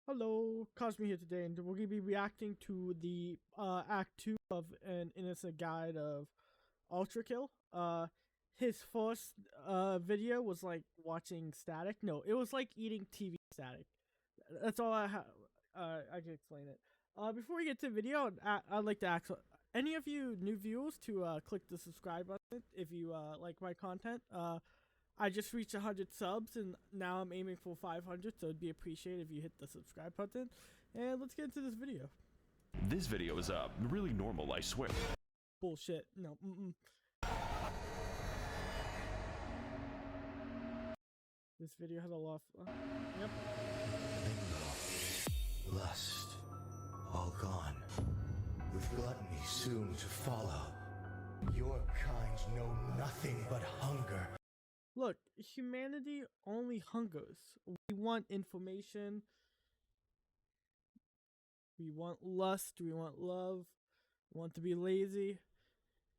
Hello, Cosmy here today, and we're gonna be reacting to the Act 2 of an innocent guide of ULTRAKILL. His first video was like watching static. No, it was like eating TV static. That's all I have. I can explain it. Before we get to the video, I'd like to ask any of you new viewers to click the subscribe button if you like my content. I just reached 100 subs and now I'm aiming for 500, so it'd be appreciated if you hit the subscribe button. And let's get into this video. This video is really normal, I swear. Bullshit. No. This video has a lot of... yep. Bingo. Lust. All gone. With gluttony soon to follow. Your kind know nothing but hunger. Look, humanity only hungers. We want information. We want lust. We want love. We want to be lazy.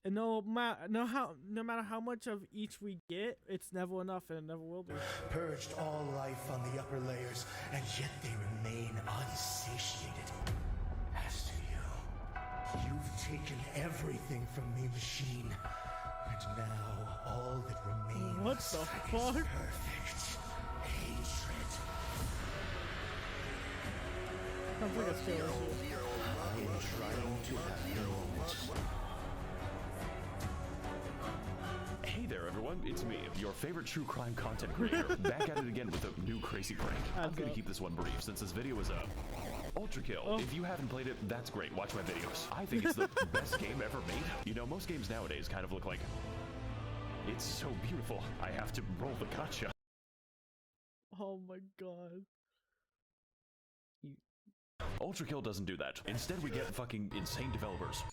And no matter how much of each we get, it's never enough, and it never will be. Purged all life on the upper layers, and yet they remain unsatiated. As to you, you've taken everything from me, machine. And now all that remains what the fuck? is perfect hatred. Sounds like a scale issue. I am trying to have your moment. Hey there everyone, it's me, your favorite true crime content creator, back at it again with a new crazy prank. I'm gonna keep this one brief since this video is ULTRAKILL. If you haven't played it, that's great, watch my videos. I think it's the best game ever made. You know, most games nowadays kind of look like... It's so beautiful, I have to roll the gotcha. Oh my god. ULTRAKILL doesn't do that. Instead we get fucking insane developers.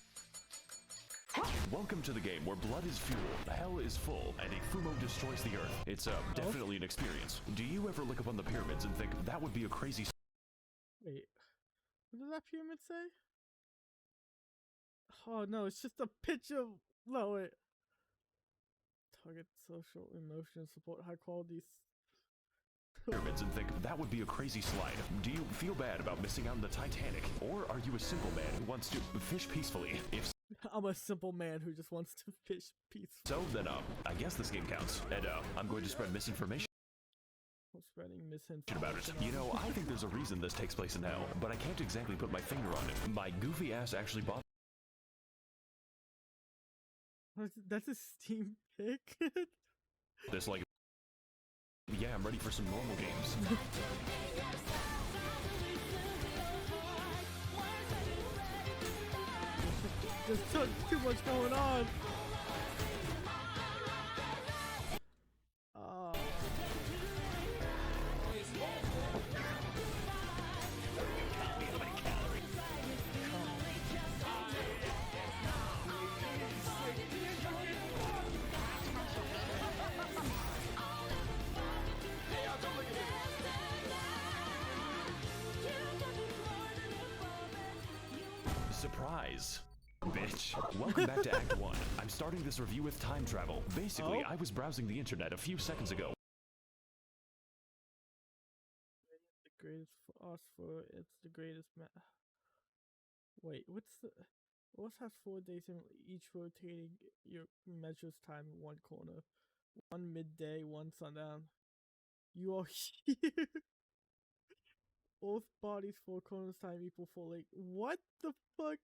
Welcome to the game where blood is fuel, hell is full, and a Fumo destroys the earth. It's definitely an experience. Do you ever look up on the pyramids and think that would be a crazy... Wait, what does that pyramid say? Oh no, it's just a picture. No, wait. Target social, emotional support, high quality. Pyramids and think that would be a crazy slide. Do you feel bad about missing out on the Titanic? Or are you a simple man who wants to fish peacefully? If I'm a simple man who just wants to fish peacefully. so, then I guess this game counts. And I'm going to spread misinformation. I'm spreading misinformation About it. You know, I think there's a reason this takes place in hell, but I can't exactly put my finger on it. My goofy ass actually bought That's a Steam pick. this like... Yeah, I'm ready for some normal games. There's too much going on. Surprise. Bitch. Welcome back to Act 1. I'm starting this review with time travel. Basically, I was browsing the internet a few seconds ago. The greatest phosphor, it's the greatest wait, what has 4 days in each rotating your measures time in one corner? One midday, one sundown. You are here. Both bodies, 4 corners time equal 4 lake. What the fuck?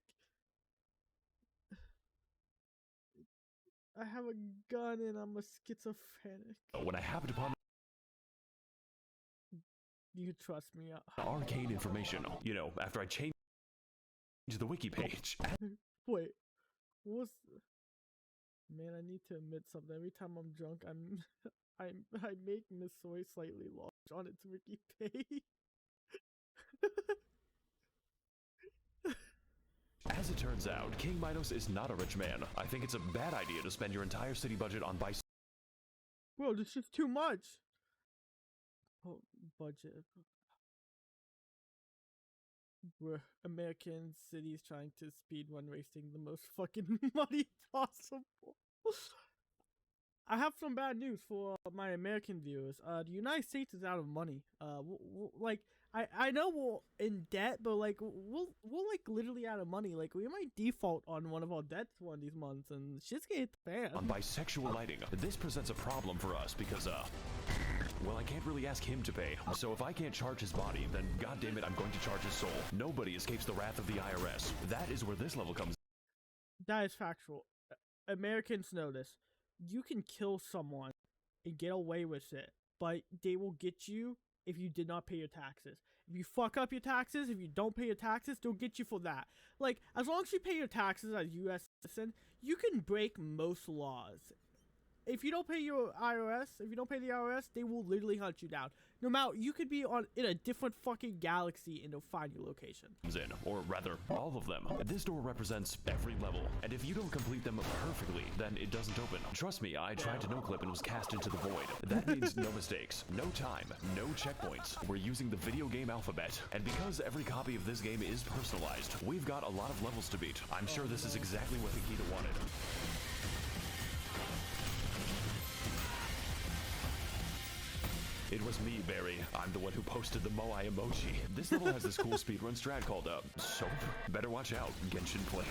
I have a gun and I'm a schizophrenic. When I happened upon You trust me. arcane information, you know, after I changed the wiki page. Wait, what's... Man, I need to admit something. Every time I'm drunk, I make Miss Soy slightly large on its wiki page. As it turns out, King Minos is not a rich man. I think it's a bad idea to spend your entire city budget on bicycles. Bro, this is too much. Oh, budget. We're American cities trying to speedrun racing the most fucking money possible. I have some bad news for my American viewers. The United States is out of money. Like, I know we're in debt, but like we'll like literally out of money. Like we might default on one of our debts one of these months, and shit's gonna hit the fan. On bisexual lighting, this presents a problem for us because well, I can't really ask him to pay. So if I can't charge his body, then goddammit, I'm going to charge his soul. Nobody escapes the wrath of the IRS. That is where this level comes. That is factual. Americans know this. You can kill someone and get away with it, but they will get you if you did not pay your taxes. If you fuck up your taxes, if you don't pay your taxes, they'll get you for that. Like, as long as you pay your taxes as a U.S. citizen, you can break most laws. If you don't pay your IRS, if you don't pay the IRS, they will literally hunt you down. No matter, you could be in a different fucking galaxy and they'll find your location. Or rather, all of them. This door represents every level, and if you don't complete them perfectly, then it doesn't open. Trust me, I tried to no-clip and was cast into the void. That means no mistakes, no time, no checkpoints. We're using the video game alphabet, and because every copy of this game is personalized, we've got a lot of levels to beat. I'm sure this is exactly what Hikita wanted. It was me, Barry. I'm the one who posted the Moai emoji. This level has this cool speedrun strat called, soap. Better watch out, Genshin players.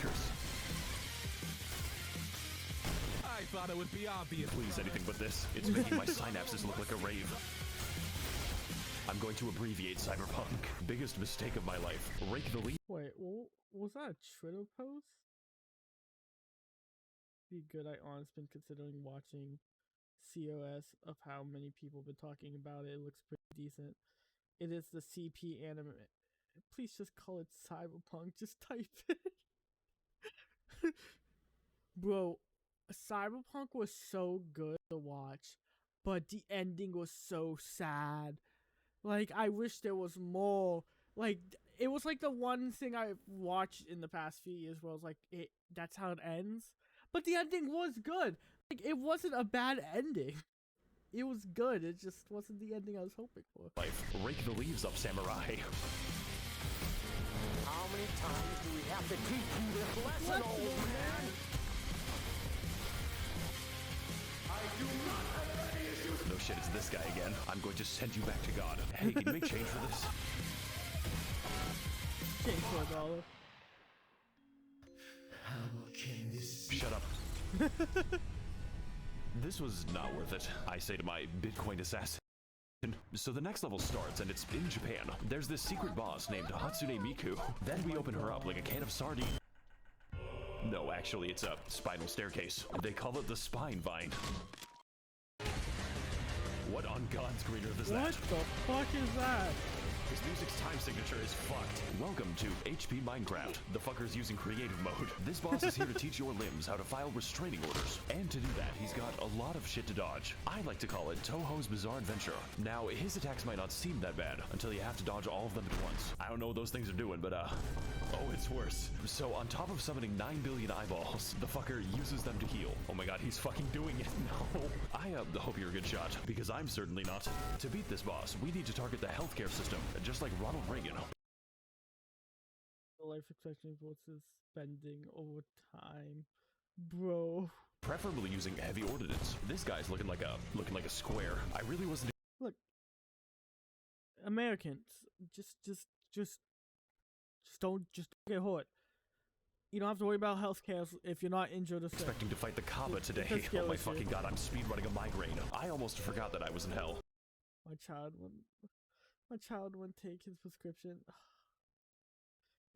I thought it would be obvious. Please, anything but this. It's making my synapses look like a rave. I'm going to abbreviate Cyberpunk. Biggest mistake of my life. Rake the lead. Wait, was that a Twitter post? Be good, I honestly been considering watching COS of how many people have been talking about it. It looks pretty decent. It is the CP anime. Please just call it Cyberpunk. Just type it. Bro, Cyberpunk was so good to watch, but the ending was so sad. Like, I wish there was more. Like, it was like the one thing I've watched in the past few years where I was like, that's how it ends. But the ending was good. Like, it wasn't a bad ending. It was good. It just wasn't the ending I was hoping for. Life. Rake the leaves up, samurai. How many times do we have to teach you this lesson, old man? I do not have any issues. No shit, it's this guy again. I'm going to send you back to God. Hey, can you make change for this? Change for $1. How can this be? Shut up. This was not worth it, I say to my Bitcoin assassin. So the next level starts, and it's in Japan. There's this secret boss named Hatsune Miku. Then we open her up like a can of sardines. No, actually, it's a spinal staircase. They call it the Spine Vine. What on God's green earth is that? What the fuck is that? His music's time signature is fucked. Welcome to HP Minecraft. The fucker's using creative mode. This boss is here to teach your limbs how to file restraining orders. And to do that, he's got a lot of shit to dodge. I like to call it Touhou's Bizarre Adventure. Now, his attacks might not seem that bad until you have to dodge all of them at once. I don't know what those things are doing, but oh, it's worse. So on top of summoning 9 billion eyeballs, the fucker uses them to heal. Oh my god, he's fucking doing it. No. I hope you're a good shot, because I'm certainly not. To beat this boss, we need to target the healthcare system, just like Ronald Reagan. The life expectancy versus spending over time. Bro. Preferably using heavy ordnance. This guy's looking like a square. I really wasn't. Look. Americans, just don't get hurt. You don't have to worry about healthcare if you're not injured or sick. Expecting to fight the Kaaba today. Oh my fucking god, I'm speedrunning a migraine. I almost forgot that I was in hell. My child wouldn't take his prescription.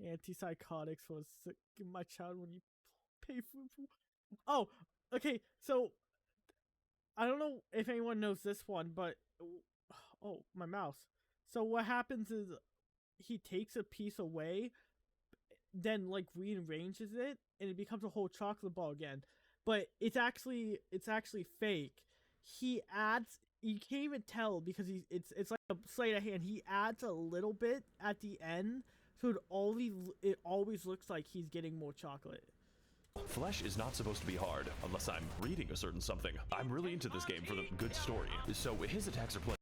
Antipsychotics for sick. My child when you pay for. Oh, okay. So I don't know if anyone knows this one, but oh, my mouse. So what happens is he takes a piece away, then like rearranges it, and it becomes a whole chocolate ball again. But it's actually fake. He adds. You can't even tell because it's like a sleight of hand. He adds a little bit at the end, so it always looks like he's getting more chocolate. Flesh is not supposed to be hard unless I'm reading a certain something. I'm really into this game for the good story. So his attacks are plenty.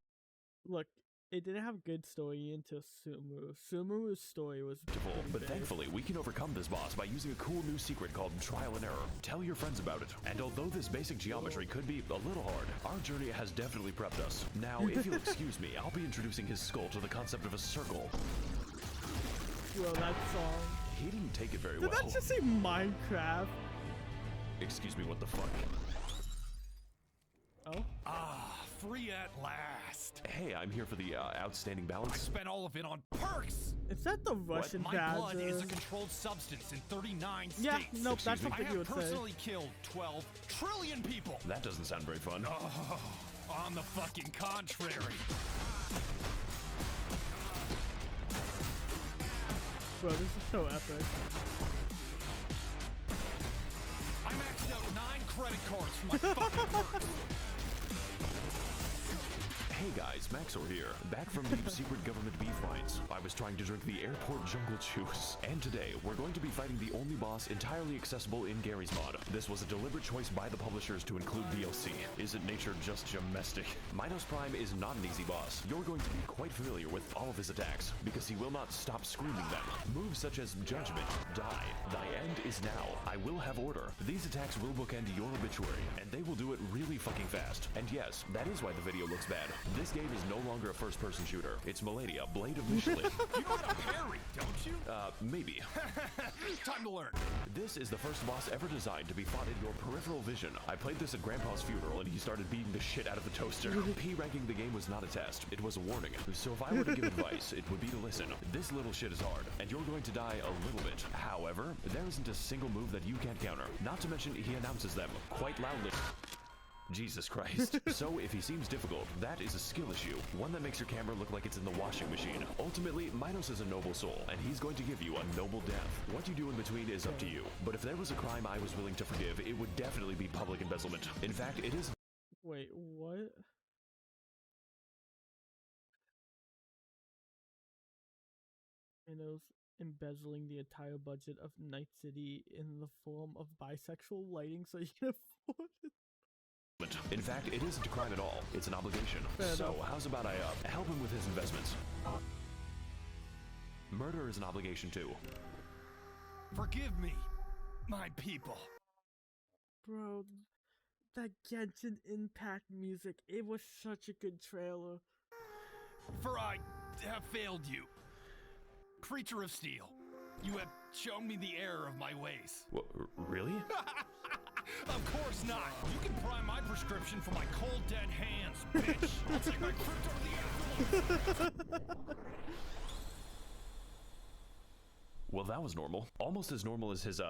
Look, it didn't have good story until Sumeru. Sumeru's story was pretty But big. thankfully, we can overcome this boss by using a cool new secret called Trial and Error. Tell your friends about it. And although this basic geometry could be a little hard, our journey has definitely prepped us. Now, if you'll excuse me, I'll be introducing his skull to the concept of a circle. Bro, that song. He didn't take it very Did well. that just say Minecraft? Excuse me, what the fuck? Oh? Ah, free at last. Hey, I'm here for the outstanding I balance. spent all of it on perks. Is that the Russian My badger? blood is a controlled substance in 39 states. Yeah, nope, that's me? something I you have would say. personally killed 12 trillion people. That doesn't sound very fun. Oh, on the fucking contrary. Bro, this is so epic. I maxed out 9 credit cards for my fucking perks. Hey guys, Maxor here, back from the secret government beef mines. I was trying to drink the airport jungle juice, and today we're going to be fighting the only boss entirely accessible in Gary's mod. This was a deliberate choice by the publishers to include DLC. Isn't nature just domestic? Minos Prime is not an easy boss. You're going to be quite familiar with all of his attacks, because he will not stop screaming them. Moves such as Judgment, Die, Thy End is Now, I Will Have Order. These attacks will bookend your obituary, and they will do it really fucking fast. And yes, that is why the video looks bad. This game is no longer a first-person shooter. It's Maladia, Blade of Michelin. You know how to parry, don't you? Maybe. Time to learn. This is the first boss ever designed to be fought in your peripheral vision. I played this at Grandpa's funeral and he started beating the shit out of the toaster. P-ranking the game was not a test, it was a warning. So if I were to give advice, it would be to listen. This little shit is hard, and you're going to die a little bit. However, there isn't a single move that you can't counter. Not to mention, he announces them quite loudly. Jesus Christ. So if he seems difficult, that is a skill issue, one that makes your camera look like it's in the washing machine. Ultimately, Minos is a noble soul, and he's going to give you a noble death. What you do in between is up to you, but if there was a crime I was willing to forgive, it would definitely be public embezzlement. In fact, it is. Wait, what? Minos embezzling the entire budget of Night City in the form of bisexual lighting so you can afford it. In fact, it isn't a crime at all. It's an obligation. Fair So enough. how's about I help him with his investments? Murder is an obligation too. Forgive me, my people. Bro, that Genshin Impact music, it was such a good trailer. For I have failed you. Creature of steel, you have shown me the error of my ways. What, really? Of course not. You can pry my prescription for my cold dead hands, bitch. I'll take my crypto to the afterlife. Well, that was normal. Almost as normal as his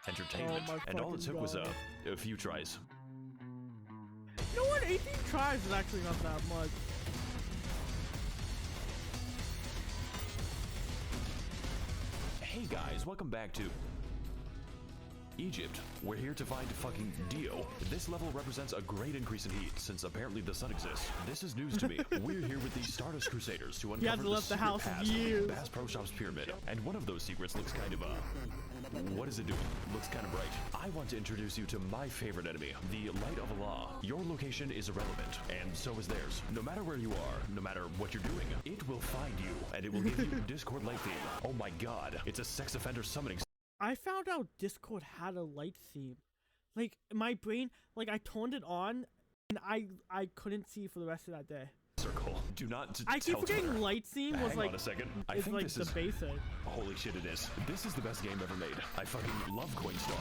entertainment. Oh my And all it fucking took was God. a few tries. You know what? 18 tries is actually not that much. Hey guys, welcome back to Egypt. We're here to find fucking Dio. This level represents a great increase in heat, since apparently the sun exists. This is news to me. We're here with the Stardust Crusaders to uncover hasn't the left the secret house in past of years. Bass Pro Shop's pyramid. And one of those secrets looks kind of, what is it doing? Looks kind of bright. I want to introduce you to my favorite enemy, the Light of Allah. Your location is irrelevant, and so is theirs. No matter where you are, no matter what you're doing, it will find you, and it will give you Discord light theme. Oh my god, it's a sex offender summoning I found out Discord had a light theme. Like, my brain, like, I turned it on, and I couldn't see for the rest of that day. circle. Do not I keep tell forgetting Twitter. light theme was Hang like, on a second. I it's think like this the is basic. holy shit. It is. This is the best game ever made. I fucking love Coinstar.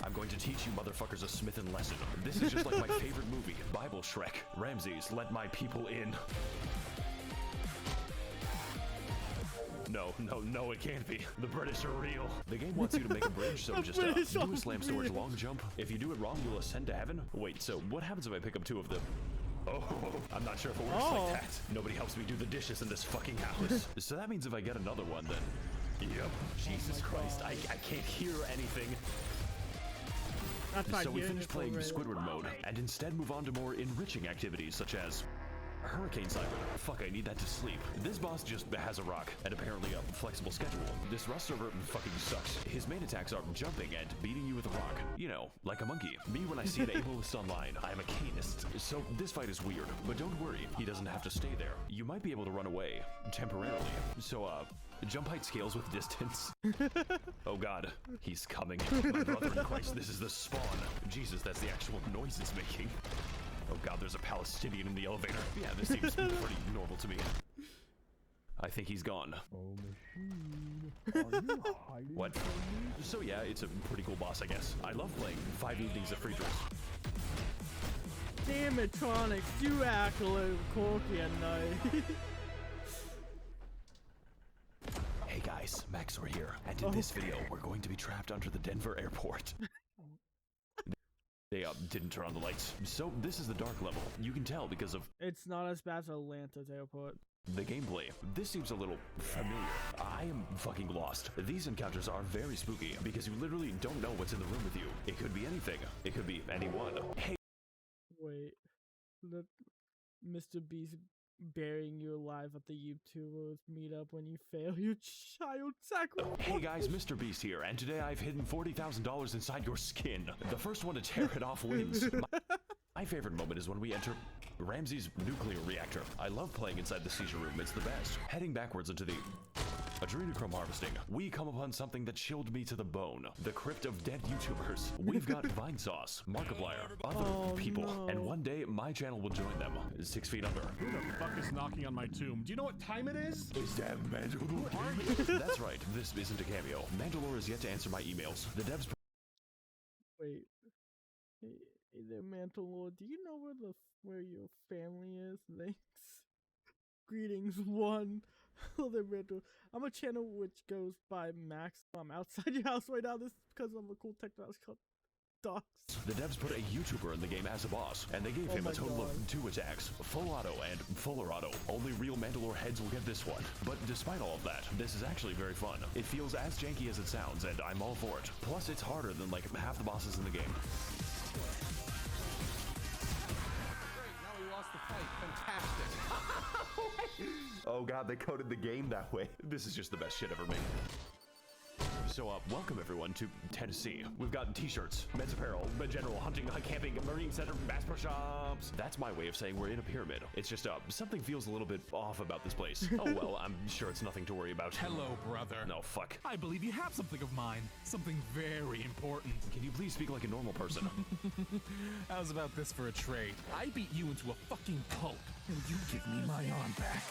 I'm going to teach you motherfuckers a Smith & lesson. This is just like my favorite movie, Bible Shrek. Ramses, let my people in. No, it can't be. The British are real. The game wants you to make a bridge, so The just British do are a slam storage real. long jump. If you do it wrong, you'll ascend to heaven. Wait, so what happens if I pick up two of them? Oh, I'm not sure if it works Oh. like that. Nobody helps me do the dishes in this fucking house. So that means if I get another one, then... Yep. Jesus Christ, I can't hear anything. That's not So we hearing finish it playing already. Squidward mode, and instead move on to more enriching activities such as Hurricane Siren. Fuck, I need that to sleep. This boss just has a rock and apparently a flexible schedule. This Rust server fucking sucks. His main attacks are jumping and beating you with a rock. You know, like a monkey. Me when I see an ableist online, I'm a canist. So this fight is weird, but don't worry, he doesn't have to stay there. You might be able to run away, temporarily. So, jump height scales with distance. Oh god, he's coming. My brother in Christ, this is the spawn. Jesus, that's the actual noise it's making. Oh god, there's a Palestinian in the elevator. Yeah, this seems pretty normal to me. I think he's gone. Oh, machine. Are you hiding What? from me? So yeah, it's a pretty cool boss, I guess. I love playing 5 evenings at Friedrichs. Damn it, Tronics, you act a little corky at night. Hey guys, Maxor here, and in this video, we're going to be trapped under the Denver airport. They didn't turn on the lights. So this is the dark level. You can tell because of It's not as bad as Atlanta's airport. the gameplay. This seems a little familiar. I am fucking lost. These encounters are very spooky because you literally don't know what's in the room with you. It could be anything. It could be anyone. Hey. Wait, let Mr. Beast burying you alive at the YouTubers meetup when you fail your child sacrifice. Hey guys, Mr. Beast here, and today I've hidden $40,000 inside your skin. The first one to tear it off wins. My favorite moment is when we enter Ramsey's nuclear reactor. I love playing inside the seizure room, it's the best. Heading backwards into the adrenochrome harvesting, we come upon something that chilled me to the bone. The crypt of dead YouTubers. We've got Vine Sauce, Markiplier, other people, and one day my channel will join them. 6 feet under. Who the fuck is knocking on my tomb? Do you know what time it is? Is that Mandalore? That's right, this isn't a cameo. Mandalore is yet to answer my emails. The devs Wait, hey there, Mantle Lord, do you know where your family is? Thanks. Greetings, one. Hello, Mantle. I'm a channel which goes by Max. I'm outside your house right now. This is because I'm a cool technology called Docs. The devs put a YouTuber in the game as a boss, and they gave him a total of 2 attacks, full auto and fuller auto. Only real Mandalore heads will get this one. But despite all of that, this is actually very fun. It feels as janky as it sounds, and I'm all for it. Plus, it's harder than like half the bosses in the game. Now we lost the fight. Fantastic. Oh god, they coded the game that way. This is just the best shit ever made. So, welcome everyone to Tennessee. We've got t-shirts, men's apparel, general hunting, camping, marine center, bass pro shops. That's my way of saying we're in a pyramid. It's just, something feels a little bit off about this place. Oh well, I'm sure it's nothing to worry about. Hello, brother. No, fuck. I believe you have something of mine. Something very important. Can you please speak like a normal person? How's about this for a trade? I beat you into a fucking pulp, and you give me my arm back.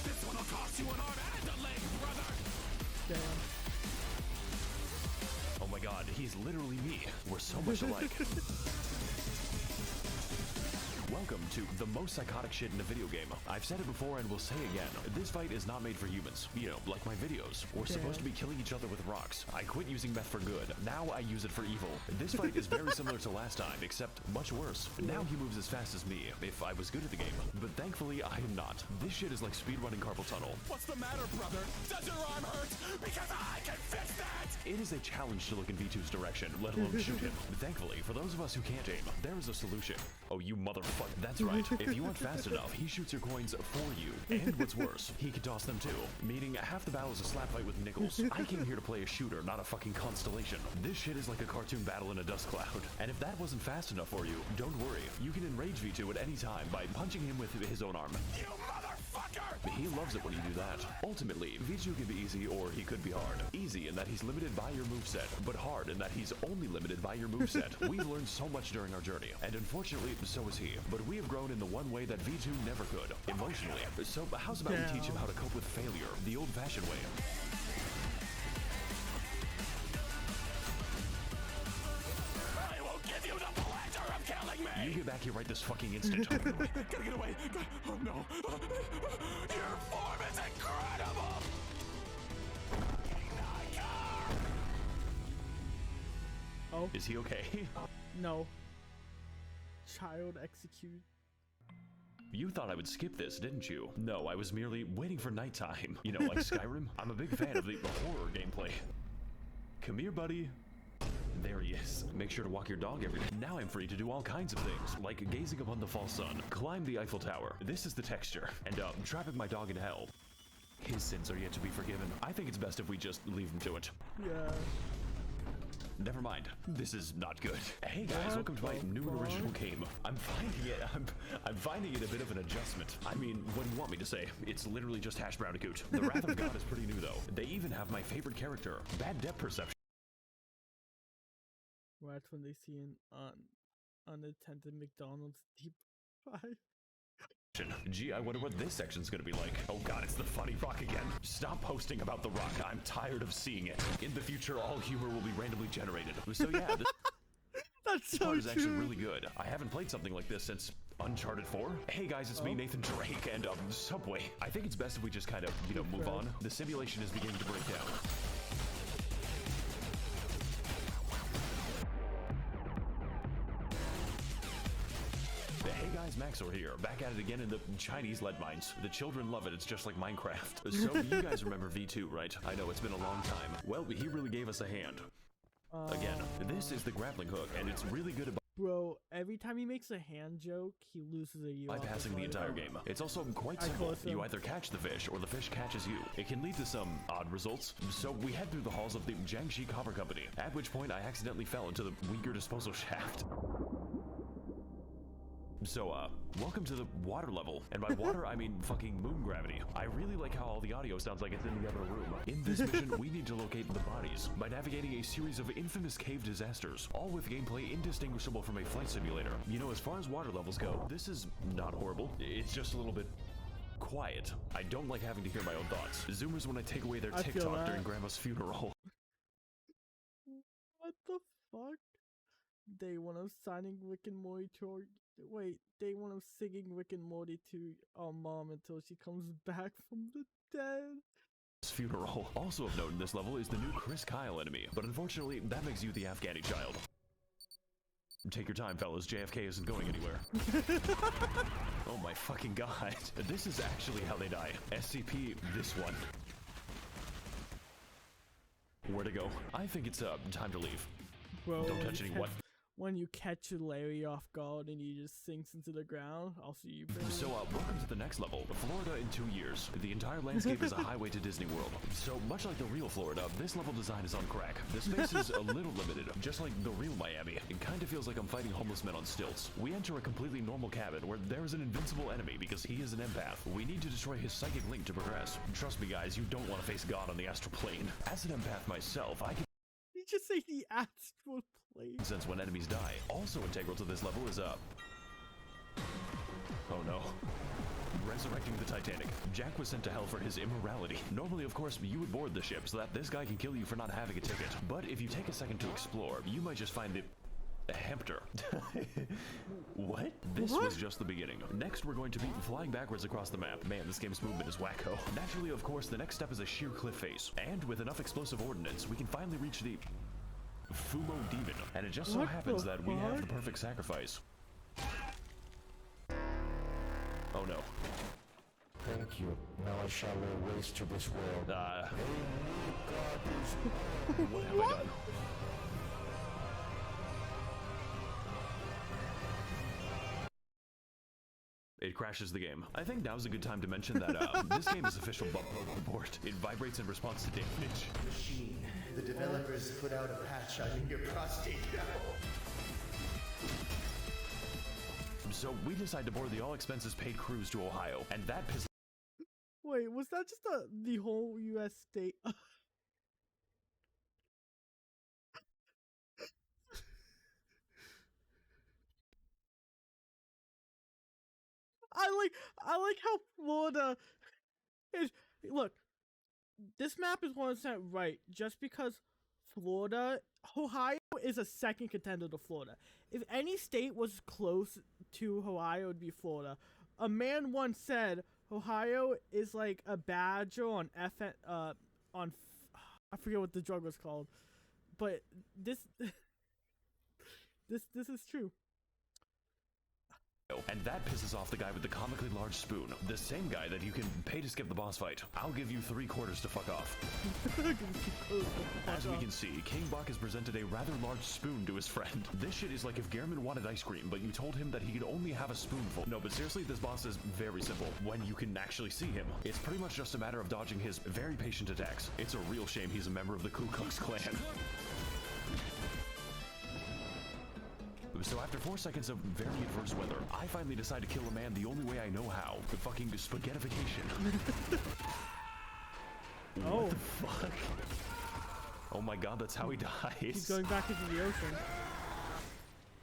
This one will cost you an arm and a leg, brother! Damn. Oh my god, he's literally me. We're so much alike. Welcome to the most psychotic shit in a video game. I've said it before and will say again. This fight is not made for humans. You know, like my videos. We're supposed to be killing each other with rocks. I quit using meth for good. Now I use it for evil. This fight is very similar to last time, except much worse. Now he moves as fast as me, if I was good at the game. But thankfully, I am not. This shit is like speedrunning carpal tunnel. What's the matter, brother? Does your arm hurt? Because I can fix that! It is a challenge to look in V2's direction, let alone shoot him. Thankfully, for those of us who can't aim, there is a solution. Oh, you motherfucker. That's right. If you aren't fast enough, he shoots your coins for you. And what's worse, he can toss them too. Meaning, half the battle is a slap fight with nickels. I came here to play a shooter, not a fucking constellation. This shit is like a cartoon battle in a dust cloud. And if that wasn't fast enough for you, don't worry. You can enrage V2 at any time by punching him with his own arm. You motherfucker! He loves it when you do that. Ultimately, V2 can be easy or he could be hard. Easy in that he's limited by your moveset, but hard in that he's only limited by your moveset. We've learned so much during our journey, and unfortunately, so is he. But we have grown in the one way that V2 never could, emotionally. So how's about we teach him how to cope with failure, the old-fashioned way? I will give you the pleasure of killing me! You get back here right this fucking instant. Gotta get away! Oh no! Your form is incredible! Oh, Is he okay? no. Child execute. You thought I would skip this, didn't you? No, I was merely waiting for nighttime. You know, like Skyrim. I'm a big fan of the horror gameplay. Come here, buddy. There he is. Make sure to walk your dog every day. Now I'm free to do all kinds of things, like gazing upon the false sun, climb the Eiffel Tower. This is the texture. And trapping my dog in hell. His sins are yet to be forgiven. I think it's best if we just leave him to it. Yeah. Never mind. This is not good. Hey guys, welcome to my new and original game. I'm finding it a bit of an adjustment. I mean, what do you want me to say? It's literally just Hash Brownicoot. The Wrath of God is pretty new though. They even have my favorite character, bad depth perception. Well, that's when they see an unattended McDonald's deep fry. Gee, I wonder what this section's gonna be like. Oh god, it's the funny rock again. Stop posting about the rock. I'm tired of seeing it. In the future, all humor will be randomly generated. So yeah, this That's so part is actually true. really good. I haven't played something like this since Uncharted 4. Hey guys, it's me, Nathan Drake, and Subway. I think it's best if we just kind of, you know, move on. The simulation is beginning to break down. Hey guys, Maxor here, back at it again in the Chinese lead mines. The children love it, it's just like Minecraft. So you guys remember V2, right? I know, it's been a long time. Well, he really gave us a hand. Again, this is the grappling hook, and it's really good about Bro, every time he makes a hand joke, he loses a U. bypassing the entire game. It's also quite simple. You either catch the fish, or the fish catches you. It can lead to some odd results. So we head through the halls of the Jiangxi Copper Company, at which point I accidentally fell into the Uyghur disposal shaft. So, welcome to the water level. And by water, I mean fucking moon gravity. I really like how all the audio sounds like it's in the other room. In this mission, we need to locate the bodies by navigating a series of infamous cave disasters, all with gameplay indistinguishable from a flight simulator. You know, as far as water levels go, this is not horrible. It's just a little bit quiet. I don't like having to hear my own thoughts. Zoomers when I take away their TikTok during Grandma's funeral. What the fuck? Day one of signing Rick and Morty to day one of singing Rick and Morty to our mom until she comes back from the dead. Funeral. Also of note in this level is the new Chris Kyle enemy, but unfortunately that makes you the Afghani child. Take your time, fellas. JFK isn't going anywhere. Oh my fucking god. This is actually how they die. SCP, this one. Where to go? I think it's time to leave. Bro, don't touch any what? When you catch Larry off guard and he just sinks into the ground, I'll see you, bro. So, welcome to the next level. Florida in 2 years. The entire landscape is a highway to Disney World. So, much like the real Florida, this level design is on crack. The space is a little limited, just like the real Miami. It kind of feels like I'm fighting homeless men on stilts. We enter a completely normal cabin where there is an invincible enemy because he is an empath. We need to destroy his psychic link to progress. Trust me, guys, you don't want to face God on the astral plane. As an empath myself, I can just say the astral plane. Since when enemies die. Also integral to this level is oh no. Resurrecting the Titanic. Jack was sent to hell for his immorality. Normally, of course, you would board the ship so that this guy can kill you for not having a ticket. But if you take a second to explore, you might just find the Hempter. What? This was just the beginning. Next, we're going to be flying backwards across the map. Man, this game's movement is wacko. Naturally, of course, the next step is a sheer cliff face. And with enough explosive ordnance, we can finally reach the Fumo Demon. And it just so happens that we have the perfect sacrifice. Oh no. Thank you. Now I shall lay waste to this world. What have I done? It crashes the game. I think now's a good time to mention that this game is official bug report. It vibrates in response to damage. Machine. The developers put out a patch on your prostate now. So we decide to board the all-expenses-paid cruise to Ohio, and that pisses. Wait, was that just the whole U.S. state? I like how Florida is. Look, this map is 100% right. Just because Ohio is a second contender to Florida. If any state was close to Ohio, it would be Florida. A man once said Ohio is like a badger on I forget what the drug was called, but this is true. And that pisses off the guy with the comically large spoon. The same guy that you can pay to skip the boss fight. I'll give you 3/4 to fuck off. As we can see, King Bach has presented a rather large spoon to his friend. This shit is like if Gehrman wanted ice cream, but you told him that he could only have a spoonful. No, but seriously, this boss is very simple when you can actually see him. It's pretty much just a matter of dodging his very patient attacks. It's a real shame he's a member of the Ku Klux Klan. So after 4 seconds of very adverse weather, I finally decide to kill a man the only way I know how. The fucking spaghettification. Oh. What the fuck? Oh my god, that's how he dies. He's going back into the ocean.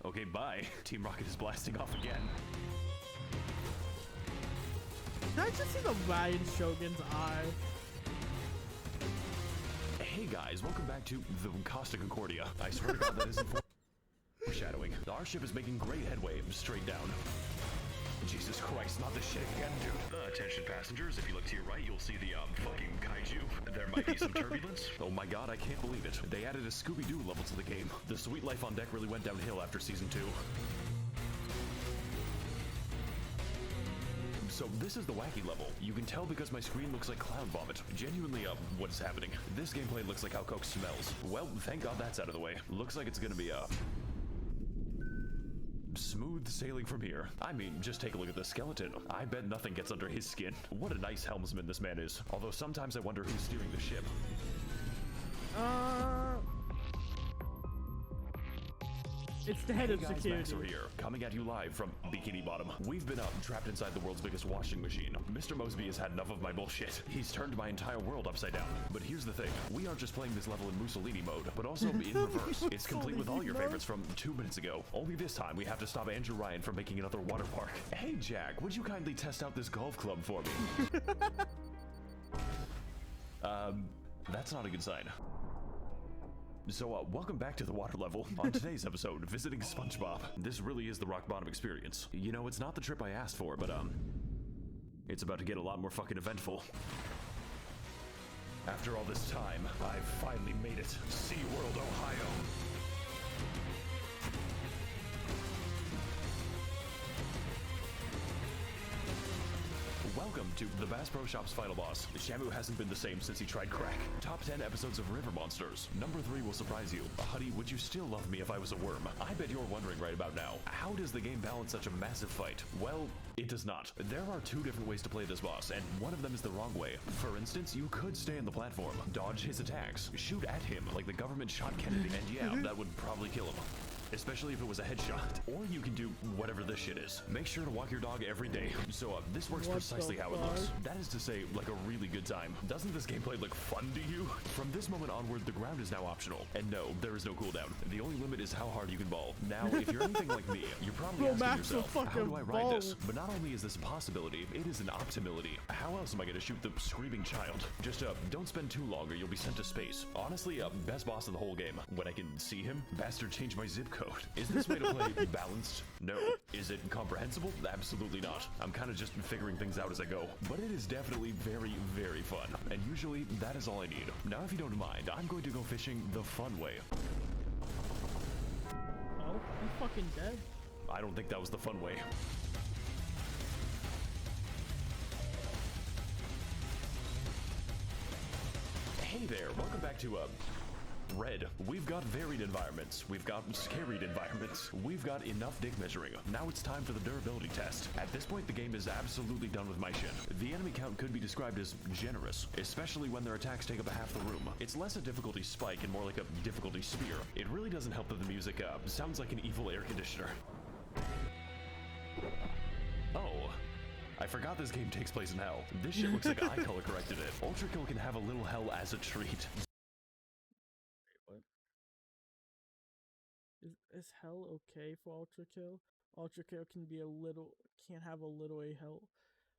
Okay, bye. Team Rocket is blasting off again. Did I just see the Ryan Shogun's eye? Hey guys, welcome back to the Costa Concordia. I swear to god that isn't foreshadowing. Our ship is making great headway straight down. Jesus Christ, not this shit again, dude. Attention passengers, if you look to your right, you'll see the fucking kaiju. There might be some turbulence. Oh my god, I can't believe it. They added a Scooby-Doo level to the game. The sweet life on deck really went downhill after season 2. So this is the wacky level. You can tell because my screen looks like clown vomit. Genuinely, what is happening? This gameplay looks like how Coke smells. Well, thank god that's out of the way. Looks like it's gonna be smooth sailing from here. I mean, just take a look at the skeleton. I bet nothing gets under his skin. What a nice helmsman this man is. Although sometimes I wonder who's steering the ship. It's the head of Guys, security. Max over here, coming at you live from Bikini Bottom. We've been trapped inside the world's biggest washing machine. Mr. Mosby has had enough of my bullshit. He's turned my entire world upside down. But here's the thing. We aren't just playing this level in Mussolini mode, but also in reverse. It's complete with all your favorites from 2 minutes ago. Only this time, we have to stop Andrew Ryan from making another water park. Hey, Jack, would you kindly test out this golf club for me? That's not a good sign. So, welcome back to the water level. On today's episode, visiting SpongeBob. This really is the rock bottom experience. You know, it's not the trip I asked for, but, it's about to get a lot more fucking eventful. After all this time, I've finally made it. SeaWorld, Ohio. Welcome to the Bass Pro Shop's final boss. Shamu hasn't been the same since he tried crack. Top 10 episodes of River Monsters. Number 3 will surprise you. Honey, would you still love me if I was a worm? I bet you're wondering right about now, how does the game balance such a massive fight? Well, it does not. There are 2 different ways to play this boss, and one of them is the wrong way. For instance, you could stay on the platform, dodge his attacks, shoot at him like the government shot Kennedy, and yeah, that would probably kill him. Especially if it was a headshot. Or you can do whatever this shit is. Make sure to walk your dog every day. So this works precisely how it looks. That is to say, like a really good time. Doesn't this gameplay look fun to you? From this moment onward, the ground is now optional. And no, there is no cooldown. The only limit is how hard you can ball. Now, if you're anything like me, you're probably asking yourself, how do I ride this? But not only is this a possibility, it is an optimility. How else am I gonna shoot the screaming child? Just don't spend too long or you'll be sent to space. Honestly, best boss of the whole game. When I can see him, bastard changed my zip code. Is this way to play balanced? No. Is it comprehensible? Absolutely not. I'm kind of just figuring things out as I go. But it is definitely very, very fun. And usually, that is all I need. Now, if you don't mind, I'm going to go fishing the fun way. Oh, I'm fucking dead. I don't think that was the fun way. Hey there, welcome back to, Red. We've got varied environments. We've got scaried environments. We've got enough dick measuring. Now it's time for the durability test. At this point, the game is absolutely done with my shit. The enemy count could be described as generous, especially when their attacks take up half the room. It's less a difficulty spike and more like a difficulty spear. It really doesn't help that the music, sounds like an evil air conditioner. Oh. I forgot this game takes place in hell. This shit looks like I color corrected it. ULTRAKILL can have a little hell as a treat. Is hell okay for ULTRAKILL? ULTRAKILL can't have a little a hell.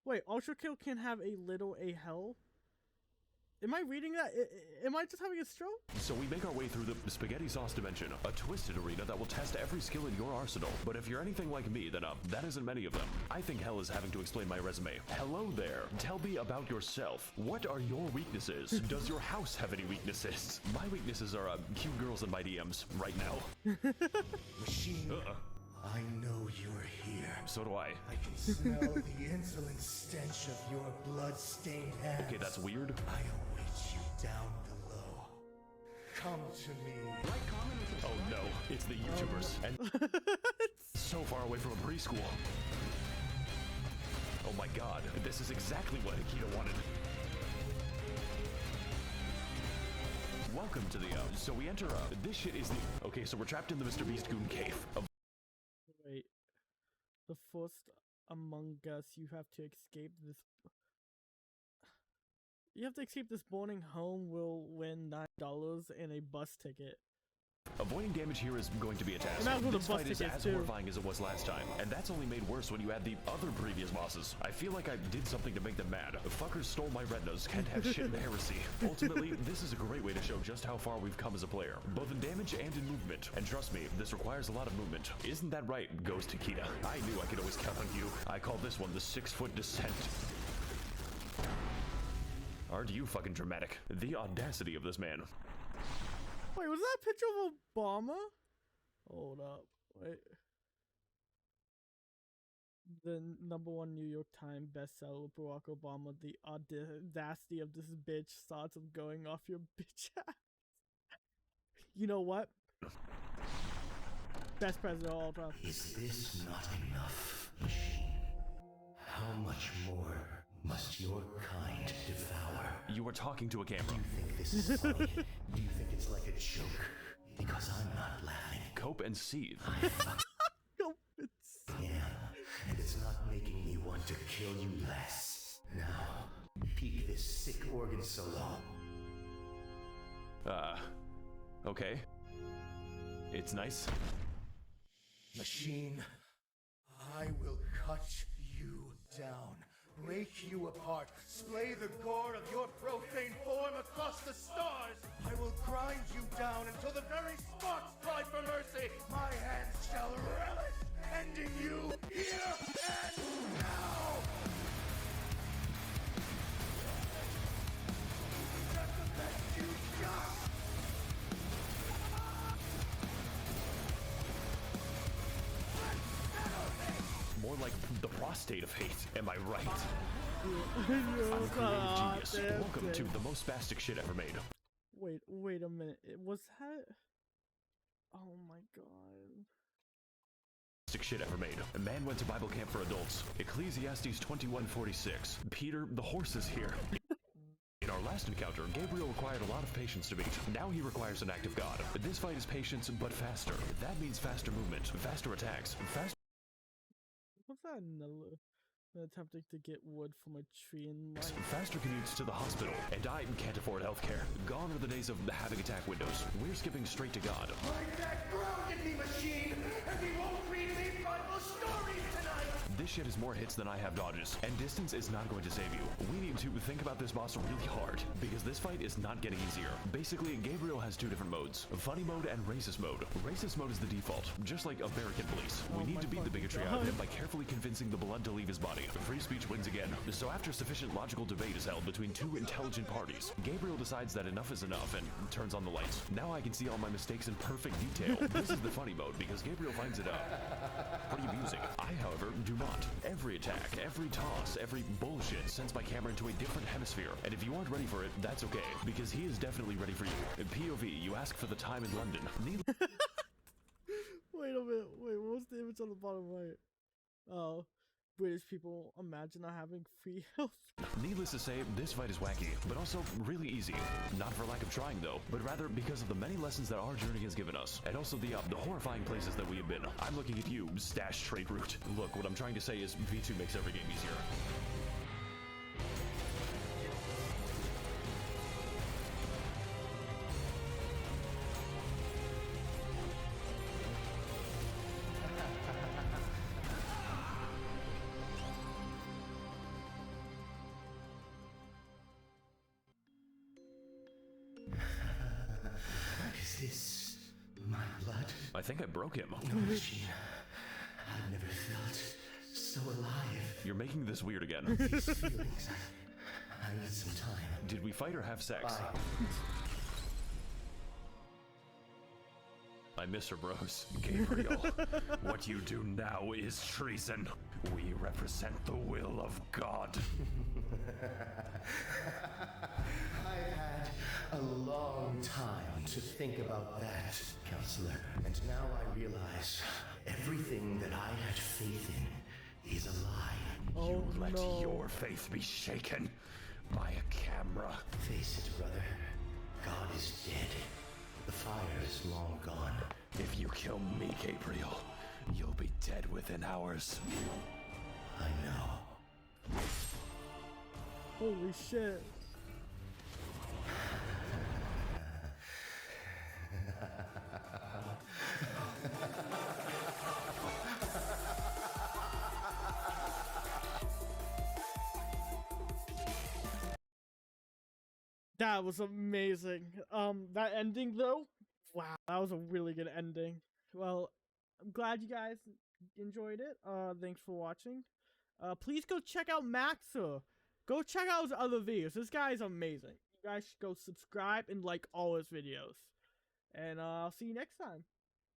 Wait, ULTRAKILL can have a little a hell? Am I reading that? Am I just having a stroke? So we make our way through the spaghetti sauce dimension, a twisted arena that will test every skill in your arsenal. But if you're anything like me, then that isn't many of them. I think hell is having to explain my resume. Hello there. Tell me about yourself. What are your weaknesses? Does your house have any weaknesses? My weaknesses are cute girls in my DMs right now. Machine, I know you're here. So do I. I can smell the insolent stench of your blood-stained hands. Okay, that's weird. I await you down below. Come to me. Oh no, it's the YouTubers. And so far away from a preschool. Oh my god, this is exactly what Akita wanted. Welcome to the, so we enter, this shit is the, okay, so we're trapped in the Mr. Beast Goon Cave. Wait. The first Among Us, you have to escape this. You have to escape this morning home will win $9 and a bus ticket. Avoiding damage here is going to be a task. This fight is as horrifying as it was last time, and that's only made worse when you add the other previous bosses. I feel like I did something to make them mad. The fuckers stole my retinas, can't have shit in heresy. Ultimately, this is a great way to show just how far we've come as a player, both in damage and in movement. And trust me, this requires a lot of movement. Isn't that right, Ghost Akita? I knew I could always count on you. I call this one the 6-foot descent. Aren't you fucking dramatic? The audacity of this man. Wait, was that a picture of Obama? Hold up. Wait. The #1 New York Times bestseller, Barack Obama, the audacity of this bitch, thoughts of going off your bitch ass. You know what? Best president of all time. Is this not enough, machine? How much more must your kind devour? You are talking to a camera. Do you think this is funny? Do you think it's like a joke? Because I'm not laughing. Cope and seethe. I fucking am, and it's not making me want to kill you less. Now, peek this sick organ solo. Okay. It's nice. Machine, I will cut you down. Break you apart, splay the gore of your profane form across the stars. I will grind you down until the very sparks cry for mercy. My hands shall relish ending you here and now. That's the best you got. More like the prostate of hate, am I right? I'm I'm a creative genius. Welcome to the most spastic shit ever made. Wait a minute. Was that? Oh my god. Spastic shit ever made. A man went to Bible camp for adults. Ecclesiastes 21:46. Peter, the horse is here. In our last encounter, Gabriel required a lot of patience to beat. Now he requires an act of God. This fight is patience, but faster. That means faster movement, faster attacks, faster. What's that? Another attempting to get wood from a tree and like faster commutes to the hospital, and I can't afford healthcare. Gone are the days of having attack windows. We're skipping straight to God. Like that grounded me, machine, and we won't read me Bible stories tonight. This shit is more hits than I have dodges, and distance is not going to save you. We need to think about this boss really hard, because this fight is not getting easier. Basically, Gabriel has two different modes, funny mode and racist mode. Racist mode is the default, just like American police. We need to beat the bigotry out of him by carefully convincing the blood to leave his body. Free speech wins again. So after sufficient logical debate is held between two intelligent parties, Gabriel decides that enough is enough and turns on the lights. Now I can see all my mistakes in perfect detail. This is the funny mode, because Gabriel finds it pretty amusing. I, however, do not. Every attack, every toss, every bullshit sends my camera into a different hemisphere. And if you aren't ready for it, that's okay, because he is definitely ready for you. In POV, you ask for the time in London. Wait a minute. Wait, what was the image on the bottom right? Oh. British people imagine not having free health. Needless to say, this fight is wacky, but also really easy. Not for lack of trying though, but rather because of the many lessons that our journey has given us, and also the horrifying places that we have been. I'm looking at you, stash trait root. Look, what I'm trying to say is V2 makes every game easier. Is this my blood? I think I broke him. Machine, I've never felt so alive. You're making this weird again. These feelings, I need some time. Did we fight or have sex? I miss her, bros. Gabriel, what you do now is treason. We represent the will of God. I've had a long time to think about that, Counselor. And now I realize everything that I had faith in is a lie. Oh, You let no. your faith be shaken by a camera. Face it, brother. God is dead. The fire is long gone. If you kill me, Gabriel, you'll be dead within hours. I know. Holy shit. That was amazing. That ending though, wow, that was a really good ending. Well, I'm glad you guys enjoyed it. Thanks for watching. Please go check out Maxa. Go check out his other videos. This guy is amazing. You guys should go subscribe and like all his videos. And I'll see you next time.